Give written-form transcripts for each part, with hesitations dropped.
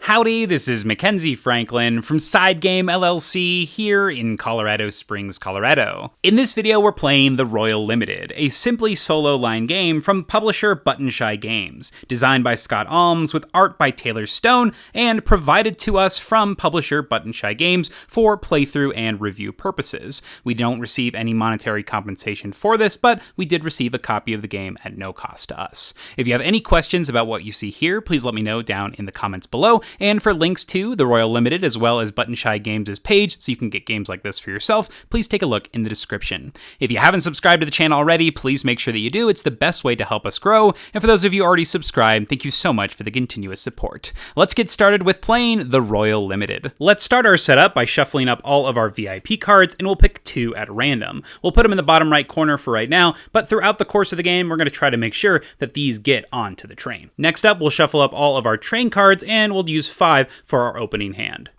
Howdy, this is Mackenzie Franklin from SideGame LLC here in Colorado Springs, Colorado. In this video, we're playing The Royal Limited, a simply solo line game from publisher Button Shy Games, designed by Scott Almes with art by Taylor Stone, and provided to us from publisher Button Shy Games for playthrough and review purposes. We don't receive any monetary compensation for this, but we did receive a copy of the game at no cost to us. If you have any questions about what you see here, please let me know down in the comments below. And for links to The Royal Limited as well as Button Shy Games' page so you can get games like this for yourself, please take a look in the description. If you haven't subscribed to the channel already, please make sure that you do. It's the best way to help us grow. And for those of you already subscribed, thank you so much for the continuous support. Let's get started with playing The Royal Limited. Let's start our setup by shuffling up all of our VIP cards, and we'll pick 2 at random. We'll put them in the bottom right corner for right now, but throughout the course of the game, we're going to try to make sure that these get onto the train. Next up, we'll shuffle up all of our train cards, and we'll use 5 for our opening hand.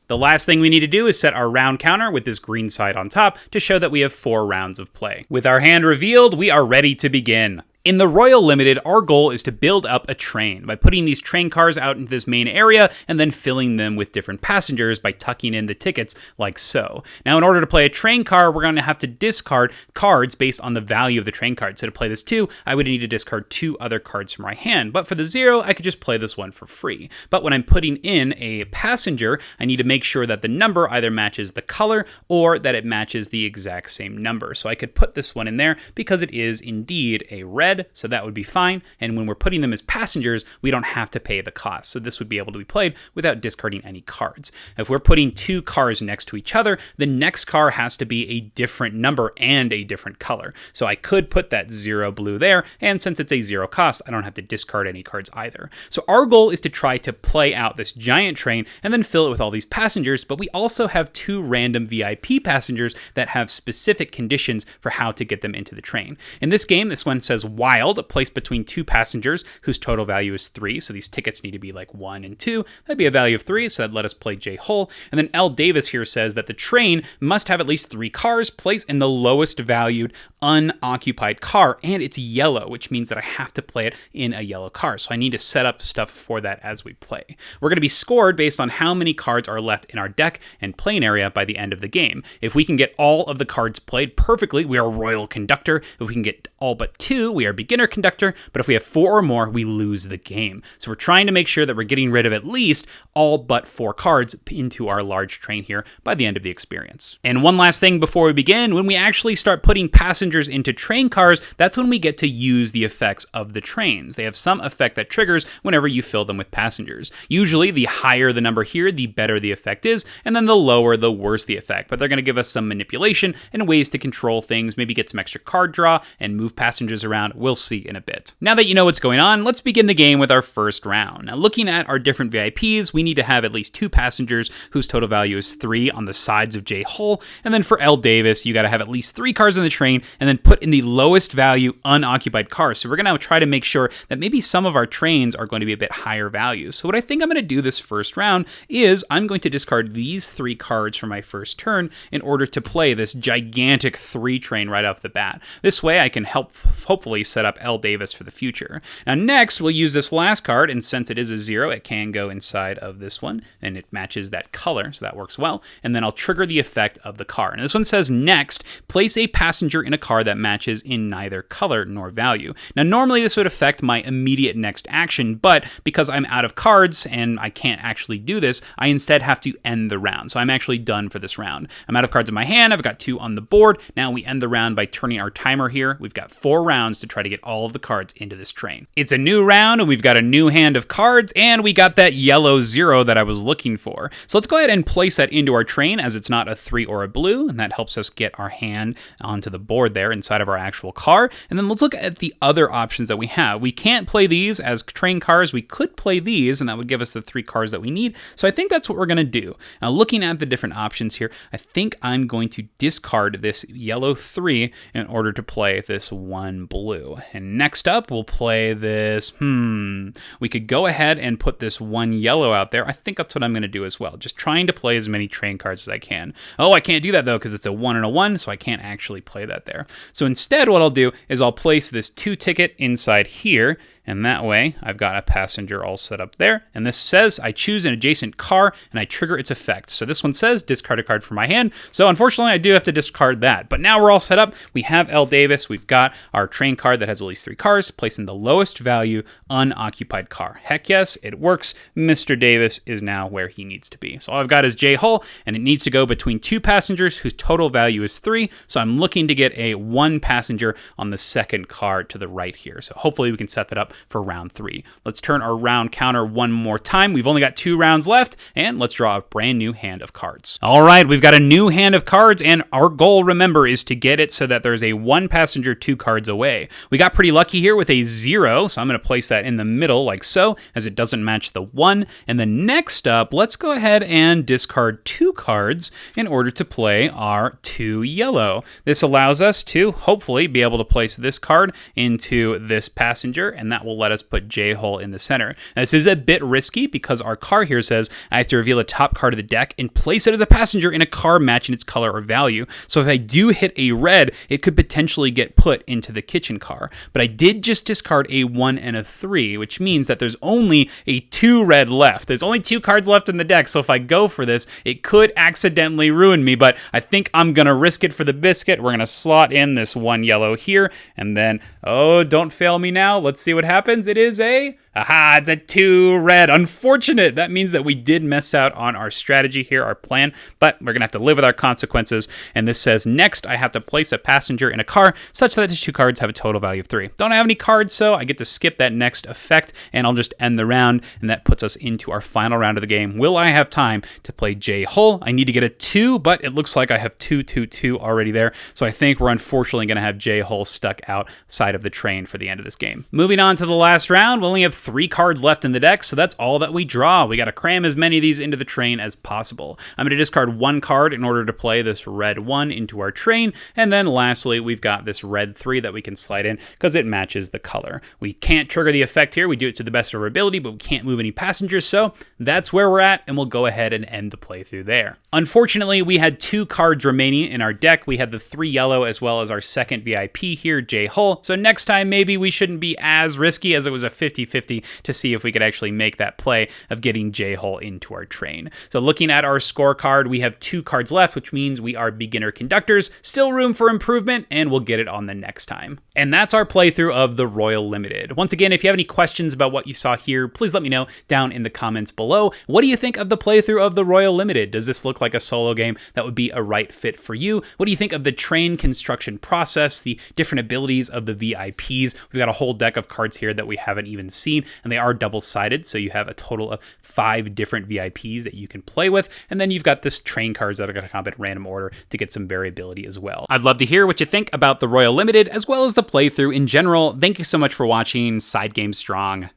The last thing we need to do is set our round counter with this green side on top to show that we have 4 rounds of play. With our hand revealed, we are ready to begin. In the Royal Limited, our goal is to build up a train by putting these train cars out into this main area and then filling them with different passengers by tucking in the tickets like so. Now, in order to play a train car, we're going to have to discard cards based on the value of the train card. So to play this 2, I would need to discard 2 other cards from my hand. But for the 0, I could just play this one for free. But when I'm putting in a passenger, I need to make sure that the number either matches the color or that it matches the exact same number. So I could put this one in there because it is indeed a red. So that would be fine. And when we're putting them as passengers, we don't have to pay the cost. So this would be able to be played without discarding any cards. If we're putting 2 cars next to each other, the next car has to be a different number and a different color. So I could put that 0 blue there. And since it's a 0 cost, I don't have to discard any cards either. So our goal is to try to play out this giant train and then fill it with all these passengers. But we also have 2 random VIP passengers that have specific conditions for how to get them into the train. In this game, this one says wild, placed between 2 passengers whose total value is 3. So these tickets need to be like 1 and 2. That'd be a value of 3, so that'd let us play J Hull. And then L Davis here says that the train must have at least 3 cars placed in the lowest valued unoccupied car, and it's yellow, which means that I have to play it in a yellow car. So I need to set up stuff for that as we play. We're going to be scored based on how many cards are left in our deck and playing area by the end of the game. If we can get all of the cards played perfectly, we are Royal Conductor. If we can get all but 2, we are Beginner Conductor. But if we have 4 or more, we lose the game. So we're trying to make sure that we're getting rid of at least all but 4 cards into our large train here by the end of the experience. And one last thing before we begin, when we actually start putting passengers into train cars, that's when we get to use the effects of the trains. They have some effect that triggers whenever you fill them with passengers. Usually, the higher the number here, the better the effect is, and then the lower, the worse the effect. But they're going to give us some manipulation and ways to control things, maybe get some extra card draw and move passengers around. We'll see in a bit. Now that you know what's going on, let's begin the game with our first round. Now, looking at our different VIPs, we need to have at least 2 passengers whose total value is 3 on the sides of J Hull. And then for L Davis, you got to have at least 3 cars in the train and then put in the lowest value unoccupied car. So we're going to try to make sure that maybe some of our trains are going to be a bit higher value. So what I think I'm going to do this first round is I'm going to discard these 3 cards for my first turn in order to play this gigantic 3 train right off the bat. This way I can hopefully set up L Davis for the future. Now next, we'll use this last card, and since it is a 0, it can go inside of this one, and it matches that color, so that works well. And then I'll trigger the effect of the car. And this one says, next, place a passenger in a car that matches in neither color nor value. Now normally this would affect my immediate next action, but because I'm out of cards and I can't actually do this, I instead have to end the round. So I'm actually done for this round. I'm out of cards in my hand, I've got 2 on the board. Now we end the round by turning our timer here. We've got 4 rounds to try to get all of the cards into this train. It's a new round, and we've got a new hand of cards, and we got that yellow 0 that I was looking for. So let's go ahead and place that into our train, as it's not a 3 or a blue, and that helps us get our hand onto the board there inside of our actual car. And then let's look at the other options that we have. We can't play these as train cars. We could play these, and that would give us the 3 cars that we need. So I think that's what we're going to do. Now, looking at the different options here, I think I'm going to discard this yellow 3 in order to play this 1 blue. And next up, we'll play this, we could go ahead and put this 1 yellow out there. I think that's what I'm going to do as well. Just trying to play as many train cards as I can. Oh, I can't do that though, because it's a 1 and a 1, so I can't actually play that there. So instead, what I'll do is I'll place this 2 ticket inside here, And that way, I've got a passenger all set up there. And this says I choose an adjacent car and I trigger its effect. So this one says discard a card from my hand. So unfortunately, I do have to discard that. But now we're all set up. We have L. Davis. We've got our train card that has at least 3 cars, placing the lowest value unoccupied car. Heck yes, it works. Mr. Davis is now where he needs to be. So all I've got is J. Hull, and it needs to go between 2 passengers whose total value is 3. So I'm looking to get a 1 passenger on the second car to the right here. So hopefully we can set that up for round 3. Let's turn our round counter one more time. We've only got 2 rounds left, and let's draw a brand new hand of cards. All right, we've got a new hand of cards, and our goal, remember, is to get it so that there's a 1 passenger 2 cards away. We got pretty lucky here with a 0, so I'm going to place that in the middle like so, as it doesn't match the 1. And then next up, let's go ahead and discard 2 cards in order to play our 2 yellow. This allows us to hopefully be able to place this card into this passenger, and that will let us put J. Hull in the center. Now, this is a bit risky because our card here says I have to reveal a top card of the deck and place it as a passenger in a car matching its color or value. So if I do hit a red, it could potentially get put into the kitchen car. But I did just discard a 1 and a 3, which means that there's only a 2 red left. There's only 2 cards left in the deck, so if I go for this, it could accidentally ruin me, but I think I'm going to risk it for the biscuit. We're going to slot in this 1 yellow here, and then, oh, don't fail me now. Let's see what happens. It is it's a 2 red. Unfortunate. That means that we did miss out on our strategy here, our plan, but we're going to have to live with our consequences. And this says, next, I have to place a passenger in a car such that the 2 cards have a total value of 3. Don't have any cards, so I get to skip that next effect, and I'll just end the round, and that puts us into our final round of the game. Will I have time to play J. Hull? I need to get a 2, but it looks like I have 2, 2, 2 already there, so I think we're unfortunately going to have J. Hull stuck outside of the train for the end of this game. Moving on to the last round, we only have 3 cards left in the deck, so that's all that we draw. We got to cram as many of these into the train as possible. I'm going to discard 1 card in order to play this red 1 into our train, and then lastly, we've got this red 3 that we can slide in because it matches the color. We can't trigger the effect here. We do it to the best of our ability, but we can't move any passengers, so that's where we're at, and we'll go ahead and end the playthrough there. Unfortunately, we had 2 cards remaining in our deck. We had the 3 yellow as well as our second VIP here, J. Hull. So next time, maybe we shouldn't be as risky, as it was a 50-50 to see if we could actually make that play of getting J. Hull into our train. So looking at our scorecard, we have 2 cards left, which means we are beginner conductors. Still room for improvement, and we'll get it on the next time. And that's our playthrough of the Royal Limited. Once again, if you have any questions about what you saw here, please let me know down in the comments below. What do you think of the playthrough of the Royal Limited? Does this look like a solo game that would be a right fit for you? What do you think of the train construction process, the different abilities of the VIPs? We've got a whole deck of cards here that we haven't even seen, and they are double-sided, so you have a total of 5 different VIPs that you can play with, and then you've got this train cards that are going to come in random order to get some variability as well. I'd love to hear what you think about the Royal Limited, as well as the playthrough in general. Thank you so much for watching SideGame Strong.